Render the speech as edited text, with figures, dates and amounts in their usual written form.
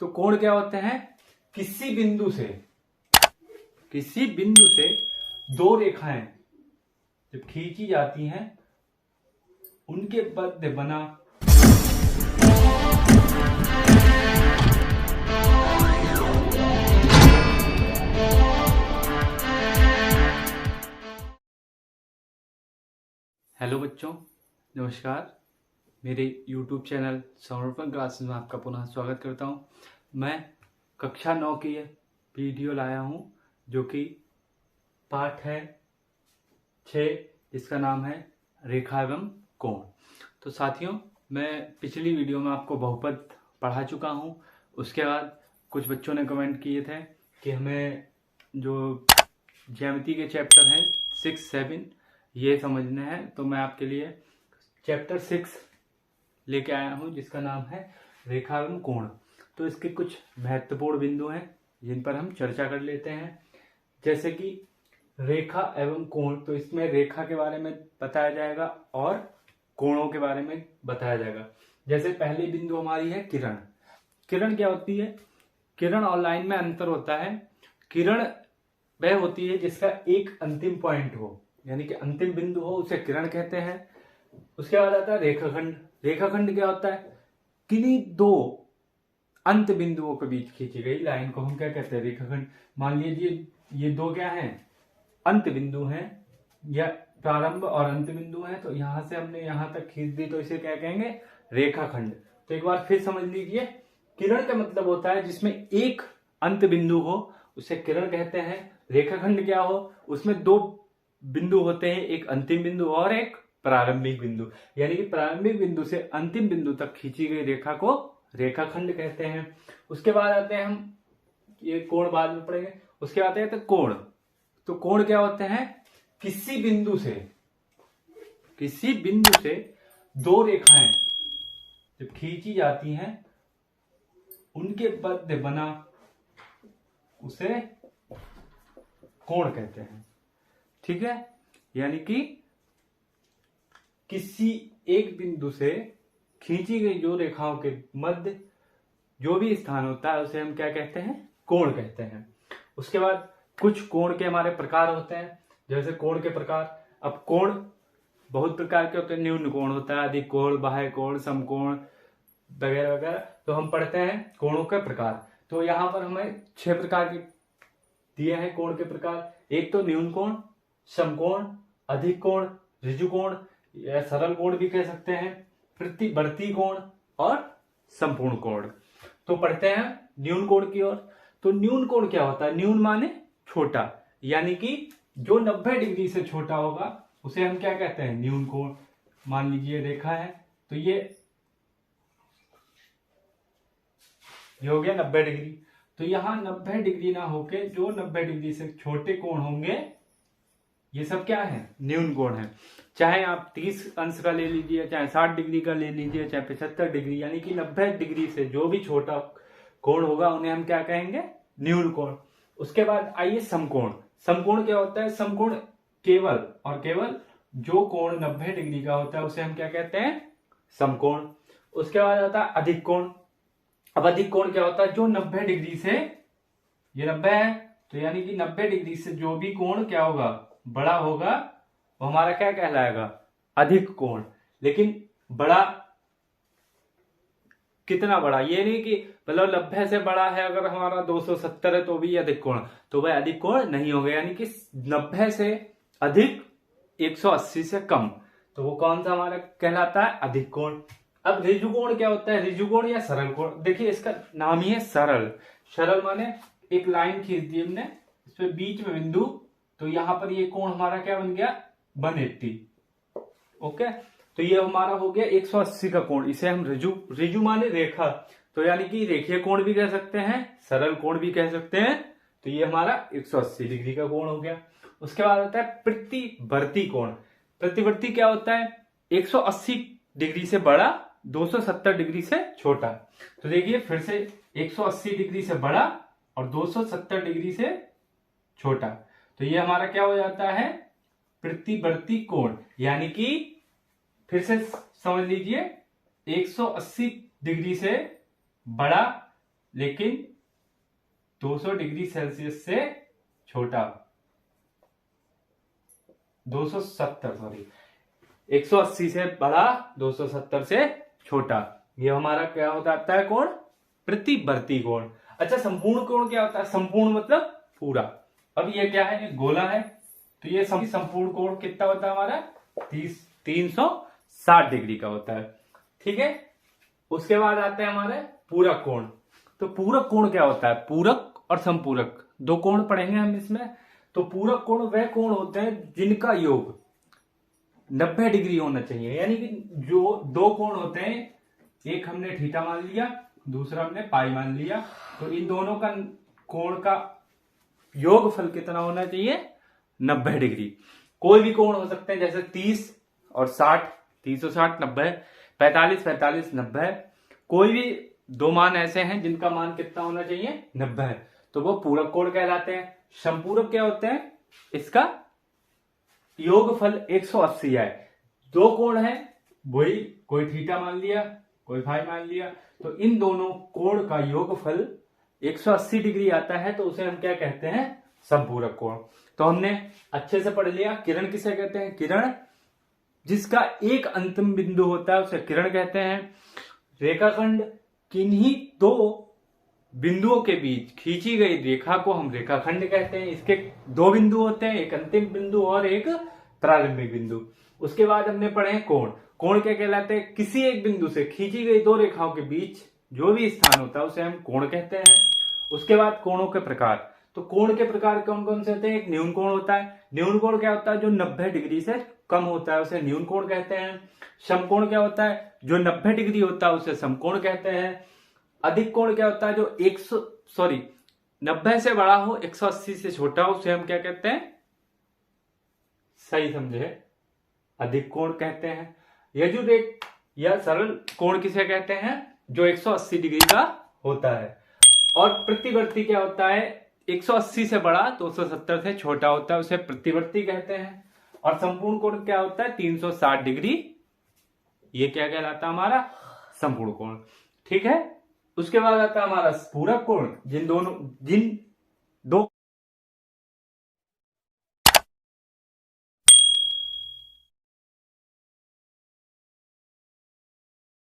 तो कोण क्या होते हैं? किसी बिंदु से दो रेखाएं जब खींची जाती हैं उनके मध्य बना हेलो बच्चों, नमस्कार। मेरे YouTube चैनल समर्पण क्लासेस में आपका पुनः स्वागत करता हूं। मैं कक्षा 9 की वीडियो लाया हूं जो कि पाठ है 6, जिसका नाम है रेखा एवं कोण। तो साथियों, मैं पिछली वीडियो में आपको बहुपद पढ़ा चुका हूं। उसके बाद कुछ बच्चों ने कमेंट किए थे कि हमें जो ज्यामिति के चैप्टर हैं 6, 7 ये समझने हैं। तो मैं आपके लिए चैप्टर 6 लेके आया हूं जिसका नाम है रेखा एवं कोण। तो इसके कुछ महत्वपूर्ण बिंदु हैं जिन पर हम चर्चा कर लेते हैं। जैसे कि रेखा एवं कोण, तो इसमें रेखा के बारे में बताया जाएगा और कोणों के बारे में बताया जाएगा। जैसे पहली बिंदु हमारी है किरण। किरण क्या होती है? किरण और लाइन में अंतर होता है। किरण वह होती है जिसका एक अंतिम पॉइंट हो, यानी कि अंतिम बिंदु हो, उसे किरण कहते हैं। उसके बाद आता है रेखाखंड। रेखाखंड क्या होता है? किन्हीं दो अंत बिंदुओं के बीच खींची गई लाइन को हम क्या कहते हैं? रेखाखंड। मान लीजिए ये दो क्या हैं? अंत बिंदु हैं, या प्रारंभ और अंत बिंदु हैं। तो यहां से हमने यहां तक खींच दी तो इसे क्या कहेंगे? रेखाखंड। तो एक बार फिर समझ लीजिए, किरण का मतलब होता है जिसमें एक अंत बिंदु हो, उसे किरण कहते हैं। रेखाखंड क्या हो? उसमें दो बिंदु होते हैं, एक अंतिम बिंदु और एक प्रारंभिक बिंदु। यानी कि प्रारंभिक बिंदु से अंतिम बिंदु तक खींची गई रेखा को रेखाखंड कहते हैं। उसके बाद आते हैं हम, ये कोण बाद में पढ़ेंगे। उसके बाद आते हैं कोण। तो कोण क्या होते हैं? किसी बिंदु से दो रेखाएं जब खींची जाती हैं उनके मध्य बना उसे कोण कहते हैं। ठीक है? यानी कि किसी एक बिंदु से खींची गई जो रेखाओं के मध्य जो भी स्थान होता है उसे हम क्या कहते हैं? कोण कहते हैं। उसके बाद कुछ कोण के हमारे प्रकार होते हैं। जैसे कोण के प्रकार, अब कोण बहुत प्रकार के होते हैं। न्यून कोण होता है, अधिक कोण, बाह्य कोण, समकोण वगैरह वगैरह। तो हम पढ़ते हैं कोणों के प्रकार। तो यहाँ पर हमें 6 प्रकार के दिए हैं कोण के प्रकार। एक तो न्यून कोण, समकोण, अधिक कोण, ऋजु कोण या सरल कोण भी कह सकते हैं, प्रतिवर्ती कोण और संपूर्ण कोण। तो पढ़ते हैं न्यून कोण की ओर। तो न्यून कोण क्या होता है? न्यून माने छोटा, यानी कि जो 90 डिग्री से छोटा होगा उसे हम क्या कहते हैं? न्यून कोण। मान लीजिए रेखा है, तो ये हो गया 90 डिग्री। तो यहां 90 डिग्री ना होके जो 90 डिग्री से छोटे कोण होंगे ये सब क्या है? न्यून कोण है। चाहे आप 30 अंश का ले लीजिए, चाहे 60 डिग्री का ले लीजिए, चाहे 75 डिग्री, यानी कि 90 डिग्री से जो भी छोटा कोण होगा उन्हें हम क्या कहेंगे? न्यून कोण। उसके बाद आइए समकोण। समकोण क्या होता है? समकोण केवल और केवल जो कोण 90 डिग्री का होता है उसे हम क्या कहते हैं? समकोण। उसके बाद आता है अधिक कोण। अब अधिक कोण क्या होता है? जो 90 डिग्री से, ये 90 है तो यानी कि 90 डिग्री से जो भी कोण क्या होगा? बड़ा होगा, वो हमारा क्या कहलाएगा? अधिक कोण। लेकिन बड़ा कितना बड़ा? ये नहीं कि मतलब 90 से बड़ा है, अगर हमारा 270 है तो भी अधिक कोण, तो वह अधिक कोण नहीं होगा। यानी कि 90 से अधिक 180 से कम, तो वो कौन सा हमारा कहलाता है? अधिक कोण। अब ऋजु कोण क्या होता है? ऋजु कोण या सरल कोण। देखिए इसका नाम ही है सरल। सरल माने एक लाइन खींच दी हमने, इसमें बीच में बिंदु, तो यहां पर ये कोण हमारा क्या बन गया? 180। ओके, तो ये हमारा हो गया 180 का कोण। इसे हम ऋजु माने रेखा, तो यानी कि रेखीय कोण भी कह सकते हैं, सरल कोण भी कह सकते हैं। तो ये हमारा 180 डिग्री का कोण हो गया। उसके बाद आता है प्रतिवर्ती कोण। प्रतिवर्ती क्या होता है? 180 डिग्री से बड़ा, 270 डिग्री से छोटा। तो देखिए फिर से 180 डिग्री से बड़ा और 270 डिग्री से छोटा, तो ये हमारा क्या हो जाता है? प्रतिवर्ती कोण। यानी कि फिर से समझ लीजिए, 180 डिग्री से बड़ा लेकिन 200 डिग्री सेल्सियस से छोटा, 270 सॉरी, 180 से बड़ा, 270 से छोटा। ये हमारा क्या होता है कोण? प्रतिवर्ती कोण। अच्छा, संपूर्ण कोण क्या होता है? संपूर्ण मतलब पूरा। अब ये क्या है? एक गोला है, तो ये संपूर्ण कोण कितना होता है हमारा? 360 डिग्री का होता है। ठीक है, उसके बाद आते हैं हमारे पूरक कोण। तो पूरक कोण क्या होता है? पूरक और संपूरक दो कोण पढ़ेंगे हम इसमें। तो पूरक कोण वह कोण होते हैं जिनका योग 90 डिग्री होना चाहिए। यानी कि जो दो कोण होते हैं, एक हमने थीटा मान लिया, दूसरा हमने पाई मान लिया, तो इन दोनों का कोण का योगफल कितना होना चाहिए? 90 डिग्री। कोई भी कोण हो सकते हैं, जैसे 30 और 60, 30 और 60 90, 45 45 90। कोई भी दो मान ऐसे हैं जिनका मान कितना होना चाहिए? 90 है, तो वो पूरक कोण कहलाते हैं। संपूरक क्या होते हैं? इसका योगफल 180 है। दो कोण है, वही कोई थीटा मान लिया, कोई फाई मान लिया, तो इन दोनों कोण का योगफल 180 डिग्री आता है, तो उसे हम क्या कहते हैं? संपूरक कोण। तो हमने अच्छे से पढ़ लिया। किरण किसे कहते हैं? किरण जिसका एक अंतिम बिंदु होता है उसे किरण कहते हैं। रेखाखंड किन्हीं दो बिंदुओं के बीच खींची गई रेखा को हम रेखाखंड कहते हैं। इसके दो बिंदु होते हैं, एक अंतिम बिंदु और एक प्रारंभिक बिंदु। उसके बाद हमने पढ़े कोण। कोण क्या कहलाते हैं? किसी एक बिंदु से खींची गई दो रेखाओं के बीच जो भी स्थान होता है उसे हम कोण कहते हैं। उसके बाद कोणों के प्रकार। तो कोण के प्रकार कौन कौन से होते हैं? एक न्यून कोण होता है। न्यून कोण क्या होता है? जो 90 डिग्री से कम होता है उसे न्यून कोण कहते हैं। समकोण क्या होता है? जो 90 डिग्री होता है उसे समकोण कहते हैं। अधिक कोण क्या होता है? जो 90 से बड़ा हो, 180 से छोटा हो, उसे हम क्या कहते हैं? सही समझे, अधिक कोण कहते हैं। यजुरेख या सरल कोण किसे कहते हैं? जो 180 डिग्री का होता है। और प्रतिवर्ती क्या होता है? 180 से बड़ा, 270 से छोटा होता है, उसे प्रतिवर्ती कहते हैं। और संपूर्ण कोण क्या होता है? 360 डिग्री। ये क्या कहलाता है? हमारा संपूर्ण कोण। ठीक है, उसके बाद आता है हमारा पूरक कोण। जिन दो